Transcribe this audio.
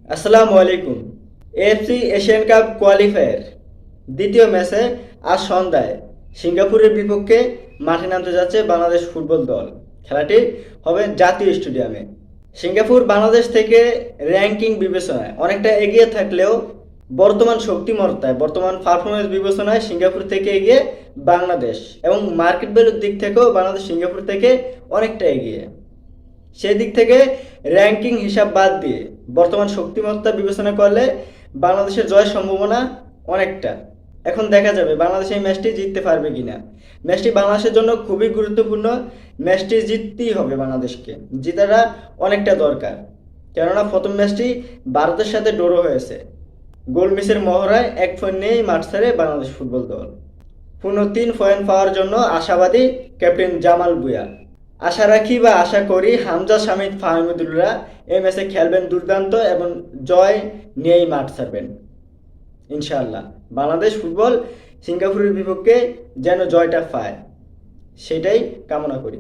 আসসালামু আলাইকুম। AFC Asian cup qualifier দ্বিতীয় ম্যাচে আজ সন্ধ্যায় সিঙ্গাপুরের বিপক্ষে মাঠে নামতে যাচ্ছে বাংলাদেশ ফুটবল দল। খেলাটি হবে জাতীয় স্টেডিয়ামে। সিঙ্গাপুর বাংলাদেশ থেকে র্যাঙ্কিং বিবেচনায় অনেকটা এগিয়ে থাকলেও বর্তমান শক্তিমত্তায় বর্তমান পারফরমেন্স বিবেচনায় সিঙ্গাপুর থেকে এগিয়ে বাংলাদেশ, এবং মার্কেট ভ্যালুর দিক থেকেও বাংলাদেশ সিঙ্গাপুর থেকে অনেকটা এগিয়ে। সেই দিক থেকে র্যাঙ্কিং হিসাব বাদ দিয়ে বর্তমান শক্তিমত্তা বিবেচনা করলে বাংলাদেশের জয়ের সম্ভাবনা অনেকটা। এখন দেখা যাবে বাংলাদেশ এই ম্যাচটি জিততে পারবে কিনা। ম্যাচটি বাংলাদেশের জন্য খুবই গুরুত্বপূর্ণ। ম্যাচটি জিততেই হবে বাংলাদেশকে, জিতাটা অনেকটা দরকার। কেননা প্রথম ম্যাচটি ভারতের সাথে ড্র হয়েছে, গোল মিসের মহড়ায় 1 পয়েন্ট নিয়েই মাঠ ছাড়ে বাংলাদেশ ফুটবল দল। পুনঃ 3 পয়েন্ট পাওয়ার জন্য আশাবাদী ক্যাপ্টেন জামাল ভুঁইয়া। আশা রাখি বা আশা করি হামজা, শামিদ, ফাহমিদুলরা এই ম্যাচে খেলবেন দুর্দান্ত এবং জয় নিয়েই মাঠ ছাড়বেন ইনশাআল্লাহ। বাংলাদেশ ফুটবল সিঙ্গাপুরের বিপক্ষে যেন জয়টা পায়, সেটাই কামনা করি।